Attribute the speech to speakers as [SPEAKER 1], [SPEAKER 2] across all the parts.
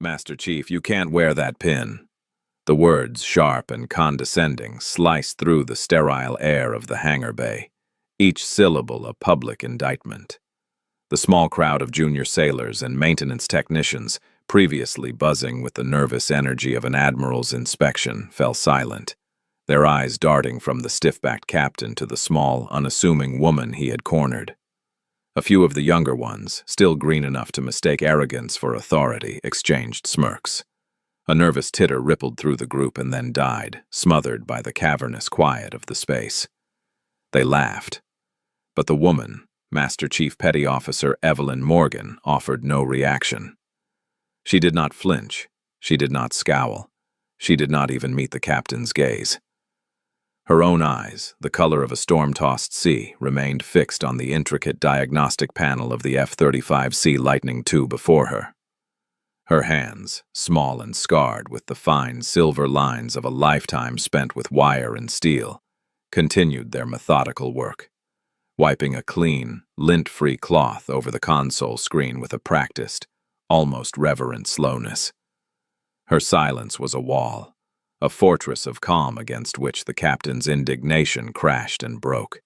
[SPEAKER 1] Master Chief, you can't wear that pin." The words, sharp and condescending, sliced through the sterile air of the hangar bay, each syllable a public indictment. The small crowd of junior sailors and maintenance technicians, previously buzzing with the nervous energy of an admiral's inspection, fell silent, their eyes darting from the stiff-backed captain to the small, unassuming woman he had cornered. A few of the younger ones, still green enough to mistake arrogance for authority, exchanged smirks. A nervous titter rippled through the group and then died, smothered by the cavernous quiet of the space. They laughed. But the woman, Master Chief Petty Officer Evelyn Morgan, offered no reaction. She did not flinch. She did not scowl. She did not even meet the captain's gaze. Her own eyes, the color of a storm-tossed sea, remained fixed on the intricate diagnostic panel of the F-35C Lightning II before her. Her hands, small and scarred with the fine silver lines of a lifetime spent with wire and steel, continued their methodical work, wiping a clean, lint-free cloth over the console screen with a practiced, almost reverent slowness. Her silence was a wall, a fortress of calm against which the captain's indignation crashed and broke.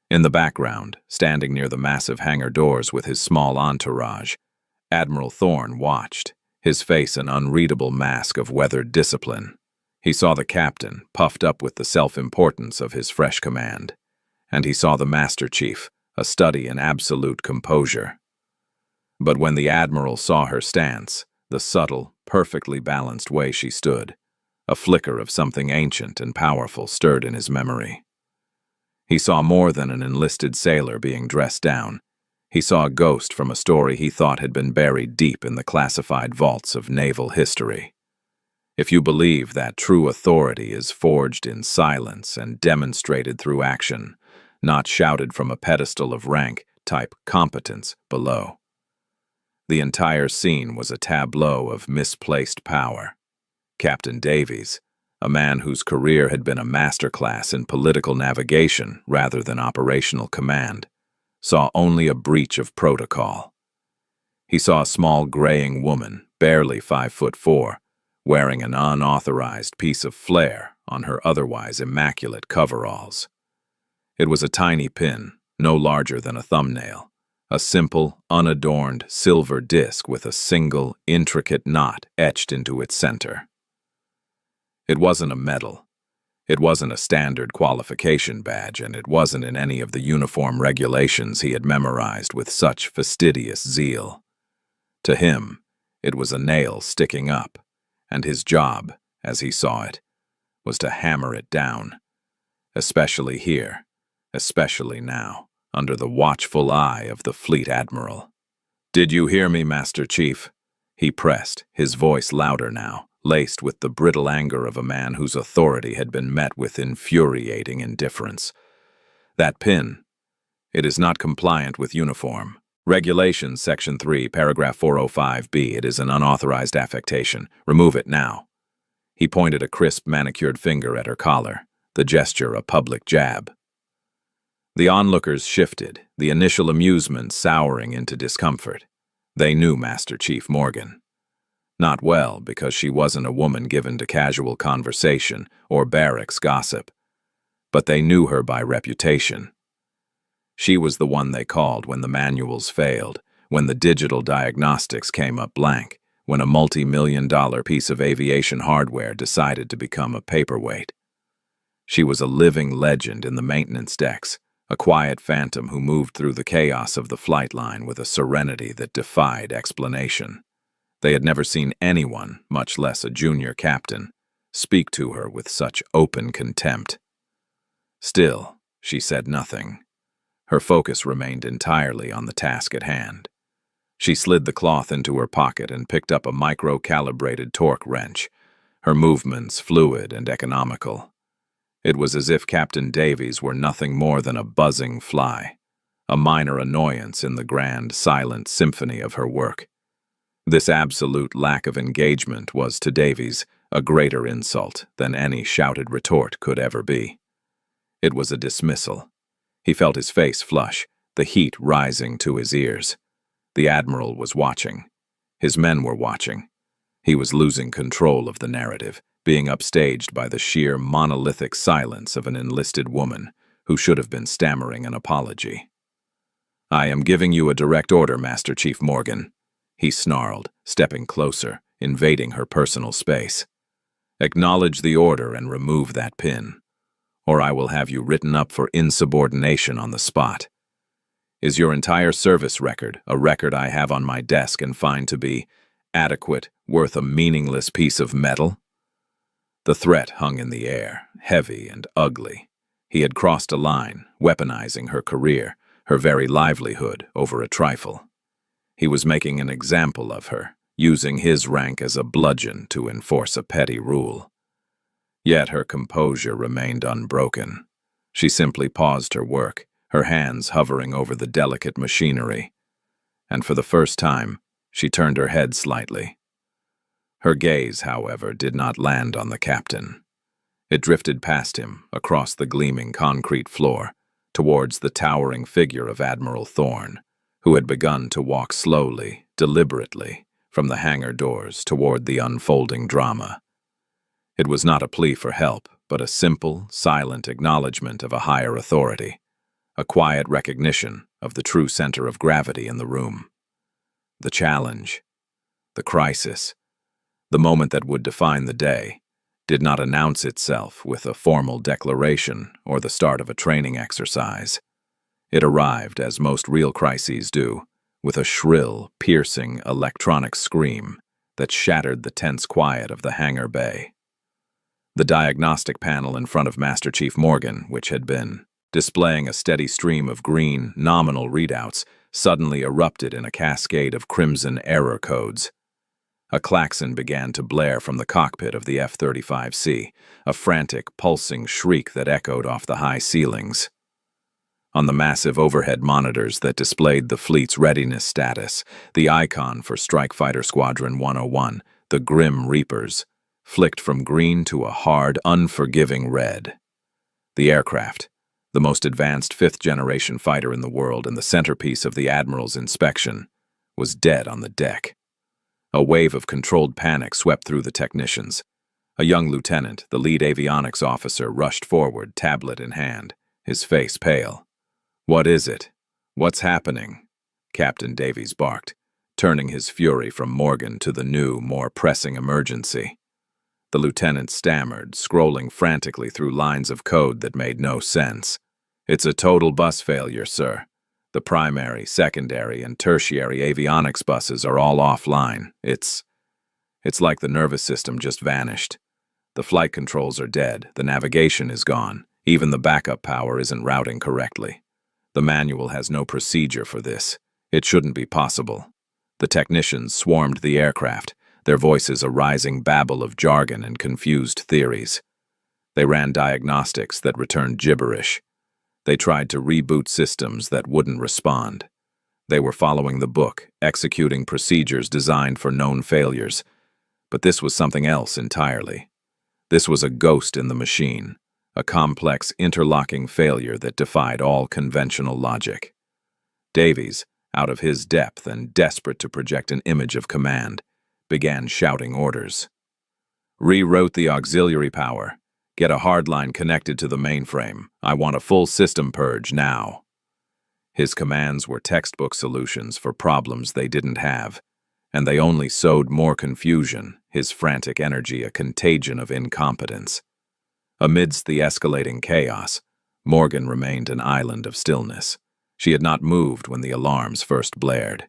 [SPEAKER 1] In the background, standing near the massive hangar doors with his small entourage, Admiral Thorne watched, his face an unreadable mask of weathered discipline. He saw the captain, puffed up with the self-importance of his fresh command, and he saw the Master Chief, a study in absolute composure. But when the Admiral saw her stance, the subtle, perfectly balanced way she stood, a flicker of something ancient and powerful stirred in his memory. He saw more than an enlisted sailor being dressed down. He saw a ghost from a story he thought had been buried deep in the classified vaults of naval history. If you believe that true authority is forged in silence and demonstrated through action, not shouted from a pedestal of rank, type competence below. The entire scene was a tableau of misplaced power. Captain Davies, a man whose career had been a masterclass in political navigation rather than operational command, saw only a breach of protocol. He saw a small graying woman, barely 5'4", wearing an unauthorized piece of flair on her otherwise immaculate coveralls. It was a tiny pin, no larger than a thumbnail, a simple, unadorned silver disc with a single, intricate knot etched into its center. It wasn't a medal. It wasn't a standard qualification badge, and it wasn't in any of the uniform regulations he had memorized with such fastidious zeal. To him, it was a nail sticking up, and his job, as he saw it, was to hammer it down, especially here, especially now, under the watchful eye of the fleet admiral. "Did you hear me, Master Chief?" he pressed, his voice louder now, laced with the brittle anger of a man whose authority had been met with infuriating indifference. "That pin, it is not compliant with uniform. Regulations, Section 3, Paragraph 405B, it is an unauthorized affectation. Remove it now." He pointed a crisp, manicured finger at her collar, the gesture a public jab. The onlookers shifted, the initial amusement souring into discomfort. They knew Master Chief Morgan. Not well, because she wasn't a woman given to casual conversation or barracks gossip, but they knew her by reputation. She was the one they called when the manuals failed, when the digital diagnostics came up blank, when a multi-million-dollar piece of aviation hardware decided to become a paperweight. She was a living legend in the maintenance decks, a quiet phantom who moved through the chaos of the flight line with a serenity that defied explanation. They had never seen anyone, much less a junior captain, speak to her with such open contempt. Still, she said nothing. Her focus remained entirely on the task at hand. She slid the cloth into her pocket and picked up a micro-calibrated torque wrench, her movements fluid and economical. It was as if Captain Davies were nothing more than a buzzing fly, a minor annoyance in the grand, silent symphony of her work. This absolute lack of engagement was, to Davies, a greater insult than any shouted retort could ever be. It was a dismissal. He felt his face flush, the heat rising to his ears. The Admiral was watching. His men were watching. He was losing control of the narrative, being upstaged by the sheer monolithic silence of an enlisted woman who should have been stammering an apology. "I am giving you a direct order, Master Chief Morgan," he snarled, stepping closer, invading her personal space. "Acknowledge the order and remove that pin, or I will have you written up for insubordination on the spot. Is your entire service record a record I have on my desk and find to be adequate, worth a meaningless piece of metal?" The threat hung in the air, heavy and ugly. He had crossed a line, weaponizing her career, her very livelihood, over a trifle. He was making an example of her, using his rank as a bludgeon to enforce a petty rule. Yet her composure remained unbroken. She simply paused her work, her hands hovering over the delicate machinery. And for the first time, she turned her head slightly. Her gaze, however, did not land on the captain. It drifted past him, across the gleaming concrete floor, towards the towering figure of Admiral Thorne, who had begun to walk slowly, deliberately, from the hangar doors toward the unfolding drama. It was not a plea for help, but a simple, silent acknowledgement of a higher authority, a quiet recognition of the true center of gravity in the room. The challenge, the crisis, the moment that would define the day, did not announce itself with a formal declaration or the start of a training exercise. It arrived, as most real crises do, with a shrill, piercing electronic scream that shattered the tense quiet of the hangar bay. The diagnostic panel in front of Master Chief Morgan, which had been displaying a steady stream of green, nominal readouts, suddenly erupted in a cascade of crimson error codes. A klaxon began to blare from the cockpit of the F-35C, a frantic, pulsing shriek that echoed off the high ceilings. On the massive overhead monitors that displayed the fleet's readiness status, the icon for Strike Fighter Squadron 101, the Grim Reapers, flicked from green to a hard, unforgiving red. The aircraft, the most advanced fifth-generation fighter in the world and the centerpiece of the Admiral's inspection, was dead on the deck. A wave of controlled panic swept through the technicians. A young lieutenant, the lead avionics officer, rushed forward, tablet in hand, his face pale. "What is it? What's happening?" Captain Davies barked, turning his fury from Morgan to the new, more pressing emergency. The lieutenant stammered, scrolling frantically through lines of code that made no sense. "It's a total bus failure, sir. The primary, secondary, and tertiary avionics buses are all offline. It's like the nervous system just vanished. The flight controls are dead, the navigation is gone, even the backup power isn't routing correctly. The manual has no procedure for this. It shouldn't be possible." The technicians swarmed the aircraft, their voices a rising babble of jargon and confused theories. They ran diagnostics that returned gibberish. They tried to reboot systems that wouldn't respond. They were following the book, executing procedures designed for known failures. But this was something else entirely. This was a ghost in the machine, a complex, interlocking failure that defied all conventional logic. Davies, out of his depth and desperate to project an image of command, began shouting orders. "Reroute the auxiliary power. Get a hardline connected to the mainframe. I want a full system purge now." His commands were textbook solutions for problems they didn't have, and they only sowed more confusion, his frantic energy a contagion of incompetence. Amidst the escalating chaos, Morgan remained an island of stillness. She had not moved when the alarms first blared.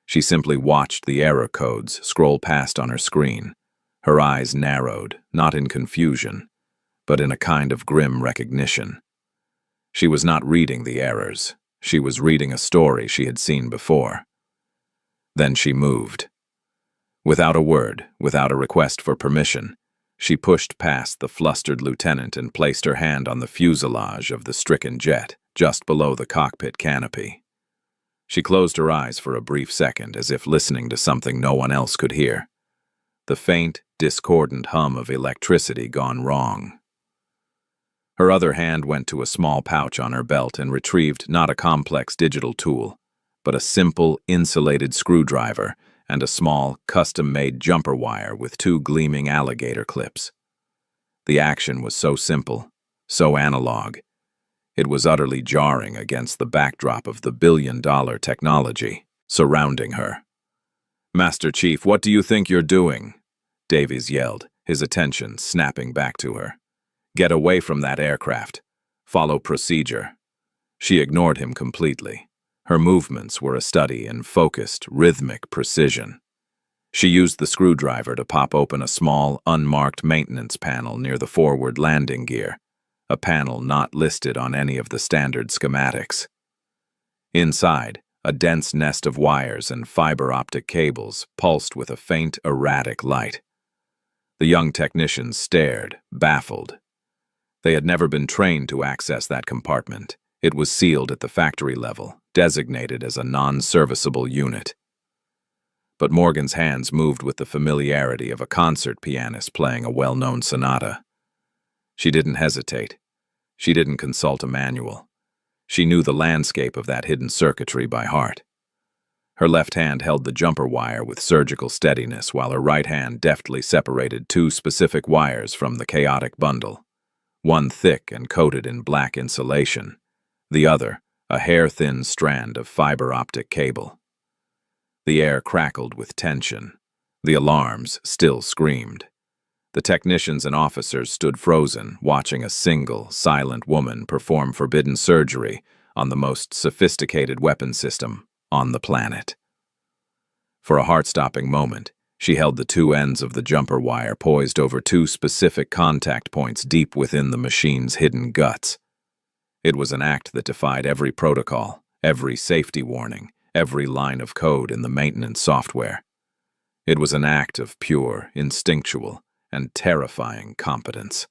[SPEAKER 1] She simply watched the error codes scroll past on her screen. Her eyes narrowed, not in confusion, but in a kind of grim recognition. She was not reading the errors. She was reading a story she had seen before. Then she moved. Without a word, without a request for permission, she pushed past the flustered lieutenant and placed her hand on the fuselage of the stricken jet, just below the cockpit canopy. She closed her eyes for a brief second, as if listening to something no one else could hear. The faint, discordant hum of electricity gone wrong. Her other hand went to a small pouch on her belt and retrieved not a complex digital tool, but a simple, insulated screwdriver and a small, custom-made jumper wire with two gleaming alligator clips. The action was so simple, so analog. It was utterly jarring against the backdrop of the billion-dollar technology surrounding her. "Master Chief, what do you think you're doing?" Davies yelled, his attention snapping back to her. "Get away from that aircraft. Follow procedure." She ignored him completely. Her movements were a study in focused, rhythmic precision. She used the screwdriver to pop open a small, unmarked maintenance panel near the forward landing gear, a panel not listed on any of the standard schematics. Inside, a dense nest of wires and fiber optic cables pulsed with a faint, erratic light. The young technicians stared, baffled. They had never been trained to access that compartment. It was sealed at the factory level, designated as a non-serviceable unit. But Morgan's hands moved with the familiarity of a concert pianist playing a well-known sonata. She didn't hesitate. She didn't consult a manual. She knew the landscape of that hidden circuitry by heart. Her left hand held the jumper wire with surgical steadiness, while her right hand deftly separated two specific wires from the chaotic bundle. One thick and coated in black insulation, the other a hair-thin strand of fiber optic cable. The air crackled with tension. The alarms still screamed. The technicians and officers stood frozen, watching a single, silent woman perform forbidden surgery on the most sophisticated weapon system on the planet. For a heart-stopping moment, she held the two ends of the jumper wire poised over two specific contact points deep within the machine's hidden guts. It was an act that defied every protocol, every safety warning, every line of code in the maintenance software. It was an act of pure, instinctual, and terrifying competence.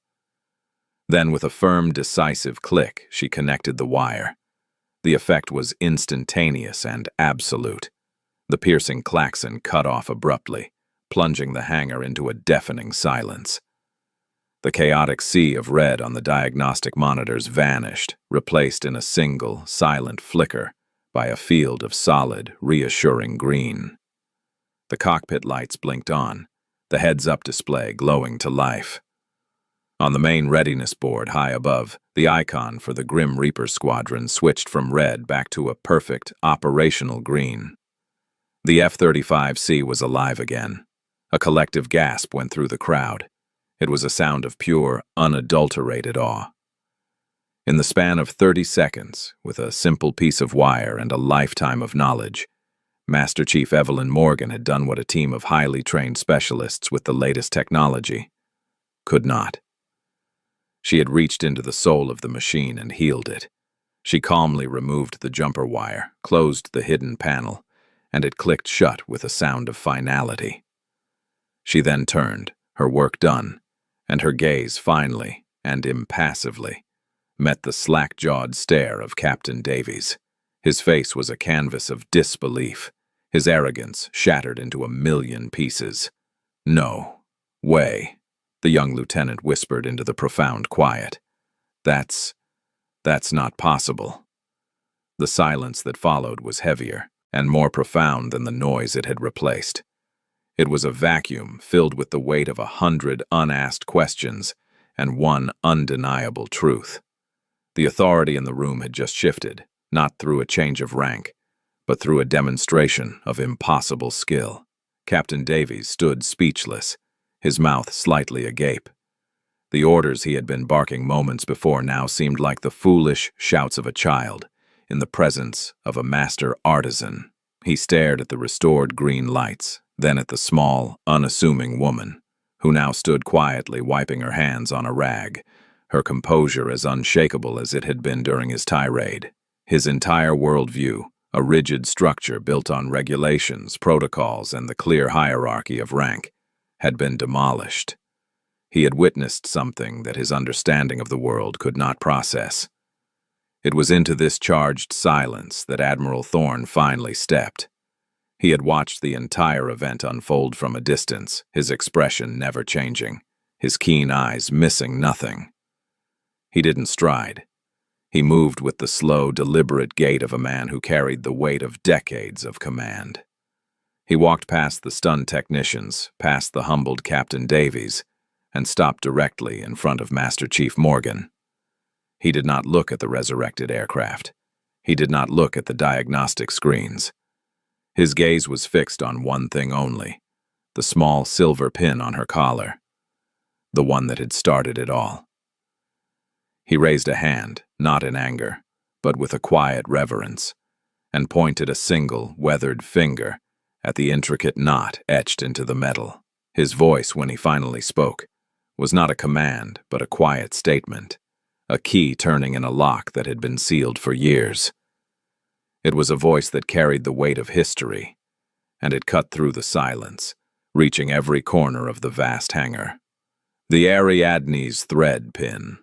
[SPEAKER 1] Then, with a firm, decisive click, she connected the wire. The effect was instantaneous and absolute. The piercing klaxon cut off abruptly, plunging the hangar into a deafening silence. The chaotic sea of red on the diagnostic monitors vanished, replaced in a single, silent flicker by a field of solid, reassuring green. The cockpit lights blinked on, the heads-up display glowing to life. On the main readiness board high above, the icon for the Grim Reaper Squadron switched from red back to a perfect, operational green. The F-35C was alive again. A collective gasp went through the crowd. It was a sound of pure, unadulterated awe. In the span of 30 seconds, with a simple piece of wire and a lifetime of knowledge, Master Chief Evelyn Morgan had done what a team of highly trained specialists with the latest technology could not. She had reached into the soul of the machine and healed it. She calmly removed the jumper wire, closed the hidden panel, and it clicked shut with a sound of finality. She then turned, her work done, and her gaze finally, and impassively, met the slack-jawed stare of Captain Davies. His face was a canvas of disbelief, his arrogance shattered into a million pieces. "No way," the young lieutenant whispered into the profound quiet. That's not possible." The silence that followed was heavier and more profound than the noise it had replaced. It was a vacuum filled with the weight of 100 unasked questions and one undeniable truth. The authority in the room had just shifted, not through a change of rank, but through a demonstration of impossible skill. Captain Davies stood speechless, his mouth slightly agape. The orders he had been barking moments before now seemed like the foolish shouts of a child in the presence of a master artisan. He stared at the restored green lights, then at the small, unassuming woman, who now stood quietly wiping her hands on a rag, her composure as unshakable as it had been during his tirade. His entire worldview, a rigid structure built on regulations, protocols, and the clear hierarchy of rank, had been demolished. He had witnessed something that his understanding of the world could not process. It was into this charged silence that Admiral Thorne finally stepped. He had watched the entire event unfold from a distance, his expression never changing, his keen eyes missing nothing. He didn't stride. He moved with the slow, deliberate gait of a man who carried the weight of decades of command. He walked past the stunned technicians, past the humbled Captain Davies, and stopped directly in front of Master Chief Morgan. He did not look at the resurrected aircraft. He did not look at the diagnostic screens. His gaze was fixed on one thing only, the small silver pin on her collar, the one that had started it all. He raised a hand, not in anger, but with a quiet reverence, and pointed a single, weathered finger at the intricate knot etched into the metal. His voice, when he finally spoke, was not a command, but a quiet statement, a key turning in a lock that had been sealed for years. It was a voice that carried the weight of history, and it cut through the silence, reaching every corner of the vast hangar. "The Ariadne's thread pin,"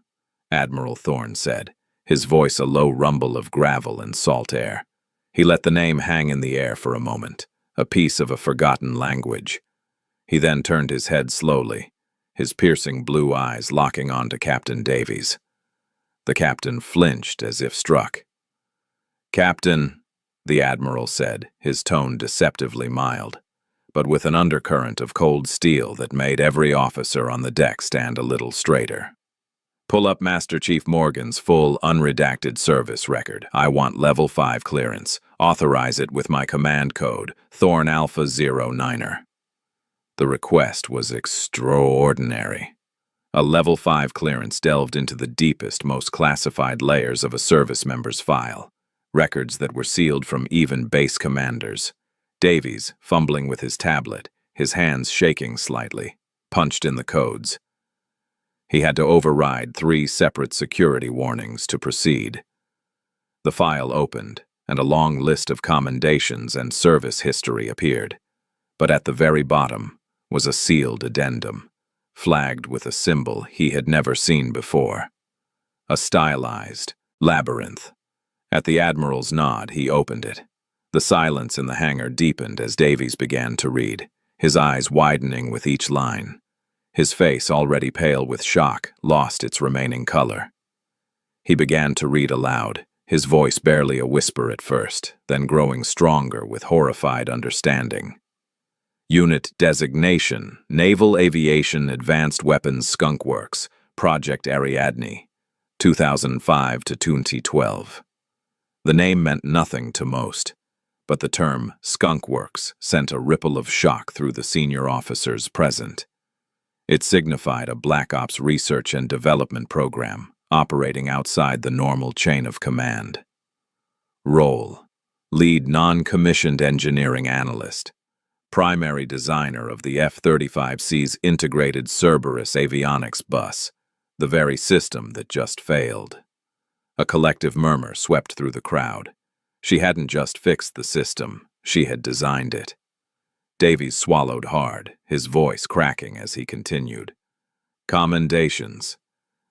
[SPEAKER 1] Admiral Thorne said, his voice a low rumble of gravel and salt air. He let the name hang in the air for a moment, a piece of a forgotten language. He then turned his head slowly, his piercing blue eyes locking onto Captain Davies. The captain flinched as if struck. "Captain," the Admiral said, his tone deceptively mild, but with an undercurrent of cold steel that made every officer on the deck stand a little straighter. "Pull up Master Chief Morgan's full, unredacted service record. I want Level 5 clearance. Authorize it with my command code, Thorn Alpha 09er. The request was extraordinary. A Level 5 clearance delved into the deepest, most classified layers of a service member's file, records that were sealed from even base commanders. Davies, fumbling with his tablet, his hands shaking slightly, punched in the codes. He had to override 3 separate security warnings to proceed. The file opened, and a long list of commendations and service history appeared. But at the very bottom was a sealed addendum, flagged with a symbol he had never seen before. A stylized labyrinth. At the Admiral's nod, he opened it. The silence in the hangar deepened as Davies began to read, his eyes widening with each line. His face, already pale with shock, lost its remaining color. He began to read aloud, his voice barely a whisper at first, then growing stronger with horrified understanding. "Unit designation, Naval Aviation Advanced Weapons Skunk Works, Project Ariadne, 2005 to 2012. The name meant nothing to most, but the term Skunk Works sent a ripple of shock through the senior officers present. It signified a Black Ops research and development program operating outside the normal chain of command. Role: Lead Non-Commissioned Engineering Analyst, Primary Designer of the F-35C's Integrated Cerberus Avionics Bus, the very system that just failed. A collective murmur swept through the crowd. She hadn't just fixed the system, she had designed it. Davies swallowed hard, his voice cracking as he continued. "Commendations.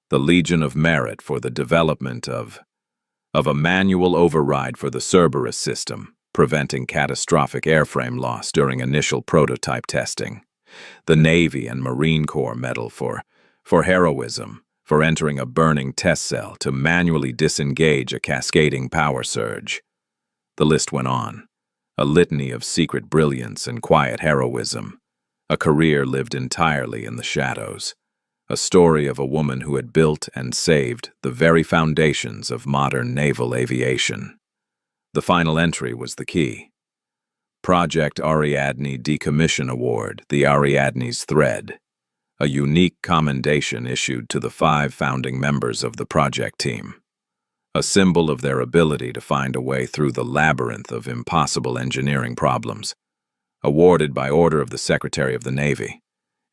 [SPEAKER 1] The Legion of Merit for the development of a manual override for the Cerberus system, preventing catastrophic airframe loss during initial prototype testing. The Navy and Marine Corps Medal for heroism, for entering a burning test cell to manually disengage a cascading power surge." The list went on. A litany of secret brilliance and quiet heroism, a career lived entirely in the shadows, a story of a woman who had built and saved the very foundations of modern naval aviation. The final entry was the key. Project Ariadne Decommission Award, the Ariadne's Thread, a unique commendation issued to the 5 founding members of the project team. A symbol of their ability to find a way through the labyrinth of impossible engineering problems. Awarded by order of the Secretary of the Navy.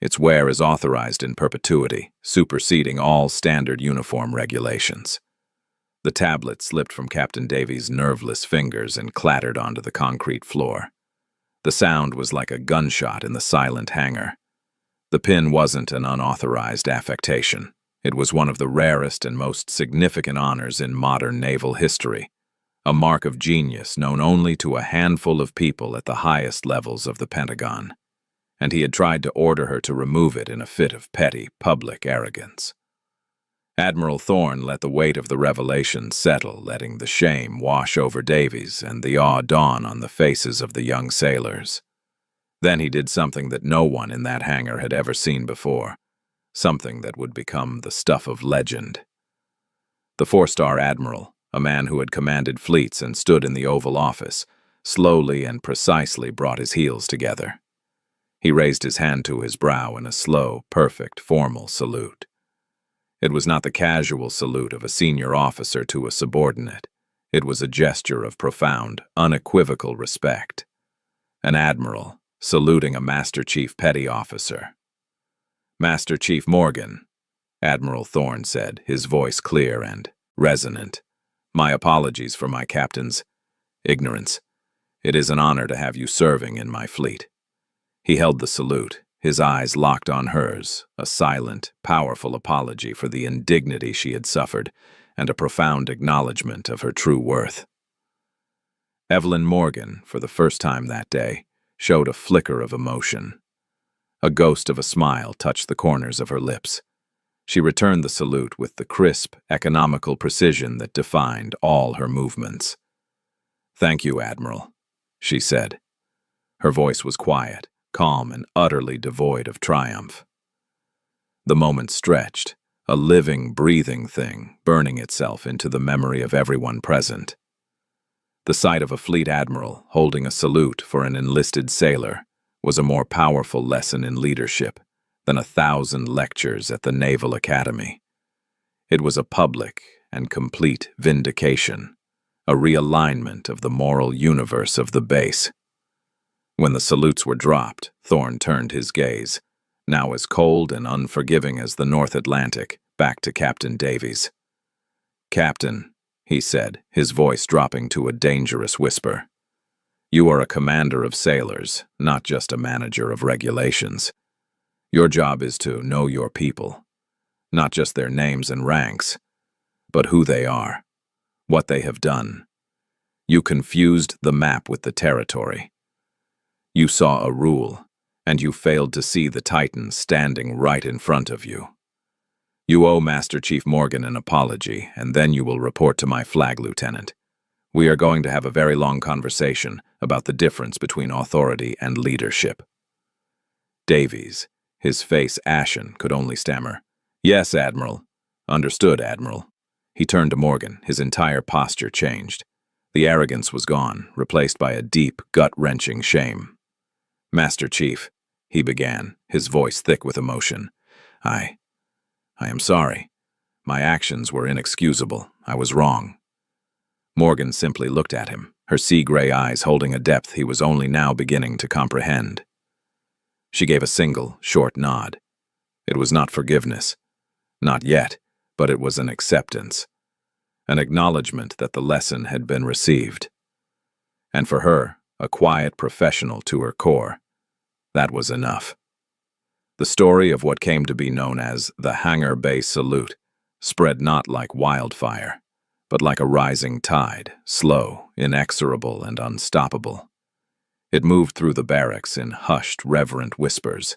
[SPEAKER 1] Its wear is authorized in perpetuity, superseding all standard uniform regulations. The tablet slipped from Captain Davies' nerveless fingers and clattered onto the concrete floor. The sound was like a gunshot in the silent hangar. The pin wasn't an unauthorized affectation. It was one of the rarest and most significant honors in modern naval history, a mark of genius known only to a handful of people at the highest levels of the Pentagon, and he had tried to order her to remove it in a fit of petty, public arrogance. Admiral Thorne let the weight of the revelation settle, letting the shame wash over Davies and the awe dawn on the faces of the young sailors. Then he did something that no one in that hangar had ever seen before, something that would become the stuff of legend. The four-star Admiral, a man who had commanded fleets and stood in the Oval Office, slowly and precisely brought his heels together. He raised his hand to his brow in a slow, perfect, formal salute. It was not the casual salute of a senior officer to a subordinate. It was a gesture of profound, unequivocal respect. An admiral saluting a Master Chief Petty Officer. "Master Chief Morgan," Admiral Thorne said, his voice clear and resonant. "My apologies for my captain's ignorance. It is an honor to have you serving in my fleet." He held the salute, his eyes locked on hers, a silent, powerful apology for the indignity she had suffered, and a profound acknowledgement of her true worth. Evelyn Morgan, for the first time that day, showed a flicker of emotion. A ghost of a smile touched the corners of her lips. She returned the salute with the crisp, economical precision that defined all her movements. "Thank you, Admiral," she said. Her voice was quiet, calm, and utterly devoid of triumph. The moment stretched, a living, breathing thing, burning itself into the memory of everyone present. The sight of a fleet admiral holding a salute for an enlisted sailor was a more powerful lesson in leadership than 1,000 lectures at the Naval Academy. It was a public and complete vindication, a realignment of the moral universe of the base. When the salutes were dropped, Thorne turned his gaze, now as cold and unforgiving as the North Atlantic, back to Captain Davies. "Captain," he said, his voice dropping to a dangerous whisper, "you are a commander of sailors, not just a manager of regulations. Your job is to know your people, not just their names and ranks, but who they are, what they have done. You confused the map with the territory. You saw a rule, and you failed to see the Titan standing right in front of you. You owe Master Chief Morgan an apology, and then you will report to my flag lieutenant. We are going to have a very long conversation about the difference between authority and leadership." Davies, his face ashen, could only stammer, "Yes, Admiral." "Understood, Admiral." He turned to Morgan, his entire posture changed. The arrogance was gone, replaced by a deep, gut-wrenching shame. "Master Chief," he began, his voice thick with emotion, I am sorry. My actions were inexcusable. I was wrong." Morgan simply looked at him, her sea-gray eyes holding a depth he was only now beginning to comprehend. She gave a single, short nod. It was not forgiveness. Not yet, but it was an acceptance. An acknowledgement that the lesson had been received. And for her, a quiet professional to her core, that was enough. The story of what came to be known as the Hangar Bay Salute spread not like wildfire, but like a rising tide, slow, inexorable, and unstoppable. It moved through the barracks in hushed, reverent whispers.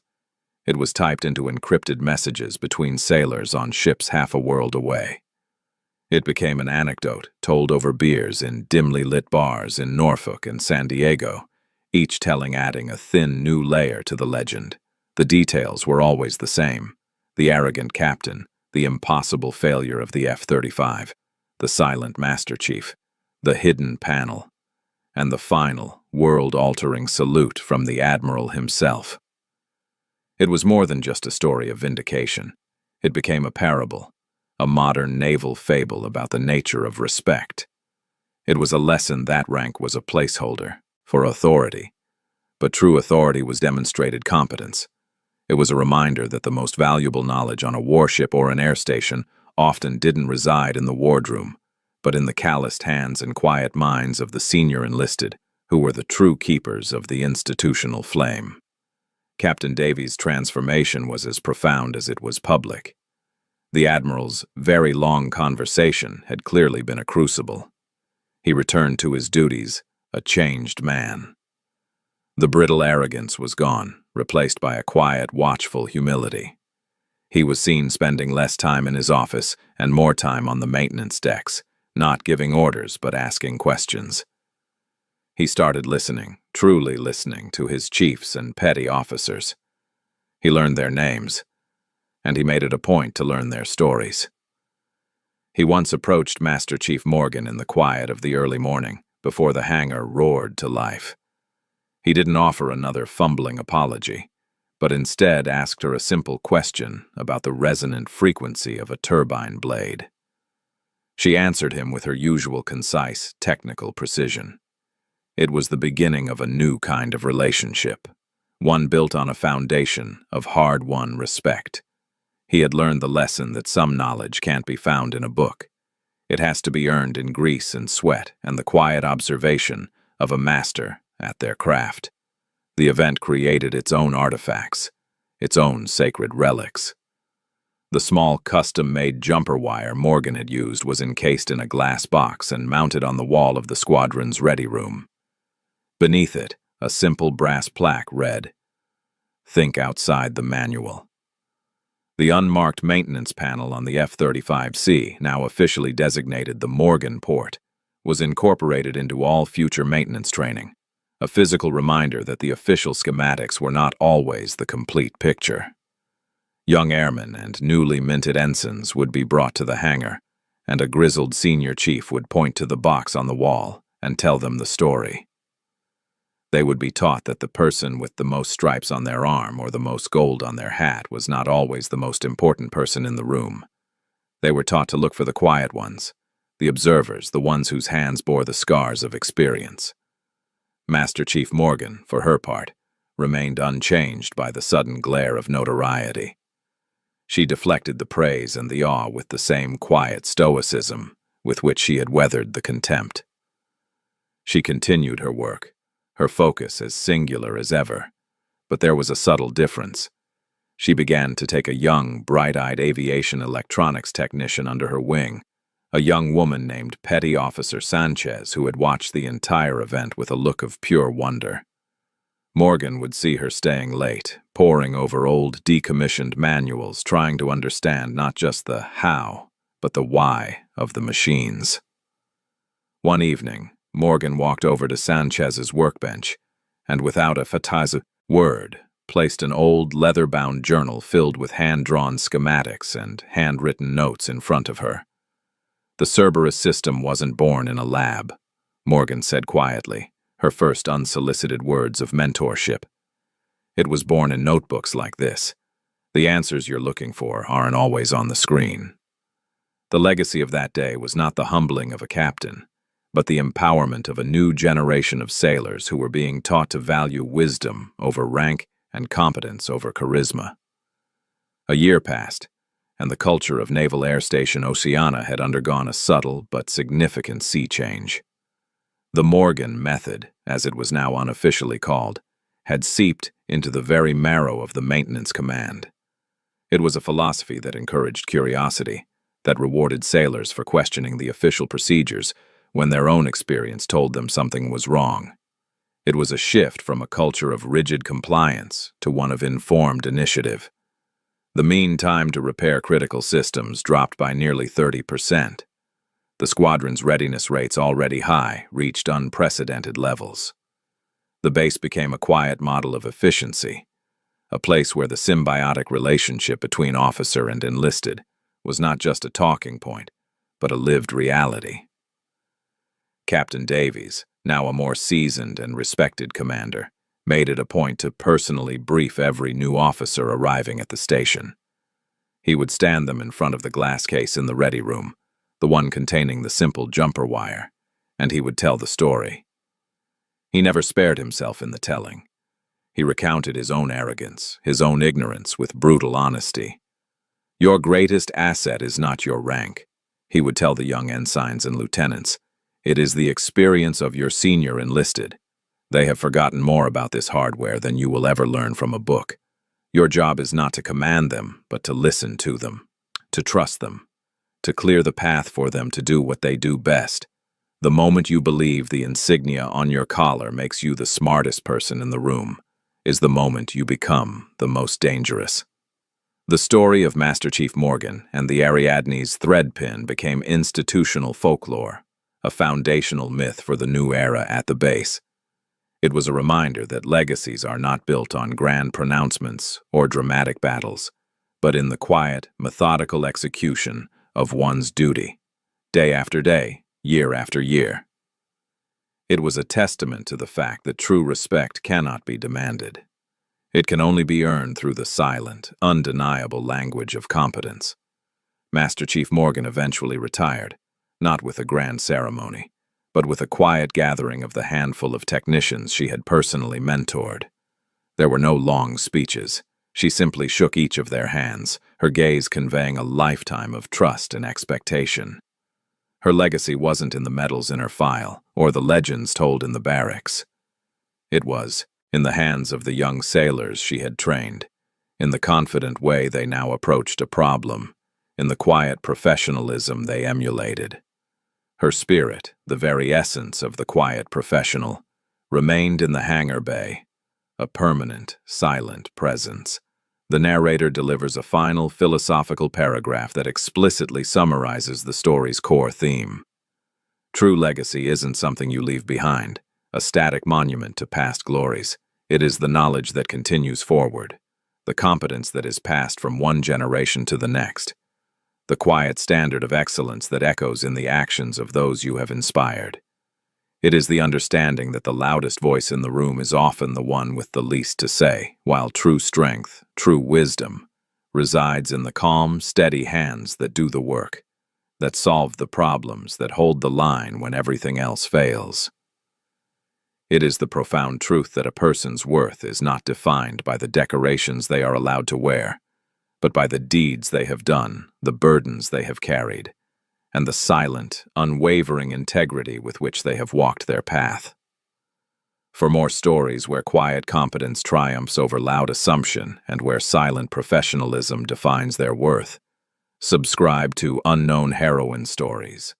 [SPEAKER 1] It was typed into encrypted messages between sailors on ships half a world away. It became an anecdote told over beers in dimly lit bars in Norfolk and San Diego, each telling adding a thin new layer to the legend. The details were always the same: the arrogant captain, the impossible failure of the F-35, the silent Master Chief, the hidden panel, and the final, world-altering salute from the Admiral himself. It was more than just a story of vindication. It became a parable, a modern naval fable about the nature of respect. It was a lesson that rank was a placeholder for authority, but true authority was demonstrated competence. It was a reminder that the most valuable knowledge on a warship or an air station often didn't reside in the wardroom, but in the calloused hands and quiet minds of the senior enlisted, who were the true keepers of the institutional flame. Captain Davies' transformation was as profound as it was public. The Admiral's very long conversation had clearly been a crucible. He returned to his duties, a changed man. The brittle arrogance was gone, replaced by a quiet, watchful humility. He was seen spending less time in his office and more time on the maintenance decks, not giving orders but asking questions. He started listening, truly listening, to his chiefs and petty officers. He learned their names, and he made it a point to learn their stories. He once approached Master Chief Morgan in the quiet of the early morning, before the hangar roared to life. He didn't offer another fumbling apology, but instead asked her a simple question about the resonant frequency of a turbine blade. She answered him with her usual concise, technical precision. It was the beginning of a new kind of relationship, one built on a foundation of hard-won respect. He had learned the lesson that some knowledge can't be found in a book. It has to be earned in grease and sweat and the quiet observation of a master at their craft. The event created its own artifacts, its own sacred relics. The small custom-made jumper wire Morgan had used was encased in a glass box and mounted on the wall of the squadron's ready room. Beneath it, a simple brass plaque read, "Think outside the manual." The unmarked maintenance panel on the F-35C, now officially designated the Morgan port, was incorporated into all future maintenance training, a physical reminder that the official schematics were not always the complete picture. Young airmen and newly minted ensigns would be brought to the hangar, and a grizzled senior chief would point to the box on the wall and tell them the story. They would be taught that the person with the most stripes on their arm or the most gold on their hat was not always the most important person in the room. They were taught to look for the quiet ones, the observers, the ones whose hands bore the scars of experience. Master Chief Morgan, for her part, remained unchanged by the sudden glare of notoriety. She deflected the praise and the awe with the same quiet stoicism with which she had weathered the contempt. She continued her work, her focus as singular as ever, but there was a subtle difference. She began to take a young, bright-eyed aviation electronics technician under her wing, a young woman named Petty Officer Sanchez who had watched the entire event with a look of pure wonder. Morgan would see her staying late, poring over old decommissioned manuals, trying to understand not just the how, but the why of the machines. One evening, Morgan walked over to Sanchez's workbench and, without a fataz word, placed an old leather-bound journal filled with hand-drawn schematics and handwritten notes in front of her. The Cerberus system wasn't born in a lab, Morgan said quietly, her first unsolicited words of mentorship. It was born in notebooks like this. The answers you're looking for aren't always on the screen. The legacy of that day was not the humbling of a captain, but the empowerment of a new generation of sailors who were being taught to value wisdom over rank and competence over charisma. A year passed, and the culture of Naval Air Station Oceana had undergone a subtle but significant sea change. The Morgan method, as it was now unofficially called, had seeped into the very marrow of the maintenance command. It was a philosophy that encouraged curiosity, that rewarded sailors for questioning the official procedures when their own experience told them something was wrong. It was a shift from a culture of rigid compliance to one of informed initiative. The mean time to repair critical systems dropped by nearly 30%. The squadron's readiness rates, already high, reached unprecedented levels. The base became a quiet model of efficiency, a place where the symbiotic relationship between officer and enlisted was not just a talking point, but a lived reality. Captain Davies, now a more seasoned and respected commander, made it a point to personally brief every new officer arriving at the station. He would stand them in front of the glass case in the ready room, the one containing the simple jumper wire, and he would tell the story. He never spared himself in the telling. He recounted his own arrogance, his own ignorance with brutal honesty. "Your greatest asset is not your rank," he would tell the young ensigns and lieutenants. "It is the experience of your senior enlisted. They have forgotten more about this hardware than you will ever learn from a book. Your job is not to command them, but to listen to them, to trust them, to clear the path for them to do what they do best. The moment you believe the insignia on your collar makes you the smartest person in the room is the moment you become the most dangerous." The story of Master Chief Morgan and the Ariadne's thread pin became institutional folklore, a foundational myth for the new era at the base. It was a reminder that legacies are not built on grand pronouncements or dramatic battles, but in the quiet, methodical execution of one's duty, day after day, year after year. It was a testament to the fact that true respect cannot be demanded. It can only be earned through the silent, undeniable language of competence. Master Chief Morgan eventually retired, not with a grand ceremony, but with a quiet gathering of the handful of technicians she had personally mentored. There were no long speeches. She simply shook each of their hands, her gaze conveying a lifetime of trust and expectation. Her legacy wasn't in the medals in her file or the legends told in the barracks. It was in the hands of the young sailors she had trained, in the confident way they now approached a problem, in the quiet professionalism they emulated. Her spirit, the very essence of the quiet professional, remained in the hangar bay, a permanent, silent presence. The narrator delivers a final philosophical paragraph that explicitly summarizes the story's core theme. True legacy isn't something you leave behind, a static monument to past glories. It is the knowledge that continues forward, the competence that is passed from one generation to the next, the quiet standard of excellence that echoes in the actions of those you have inspired. It is the understanding that the loudest voice in the room is often the one with the least to say, while true strength, true wisdom, resides in the calm, steady hands that do the work, that solve the problems, that hold the line when everything else fails. It is the profound truth that a person's worth is not defined by the decorations they are allowed to wear, but by the deeds they have done, the burdens they have carried, and the silent, unwavering integrity with which they have walked their path. For more stories where quiet competence triumphs over loud assumption and where silent professionalism defines their worth, subscribe to Unknown Heroine Stories.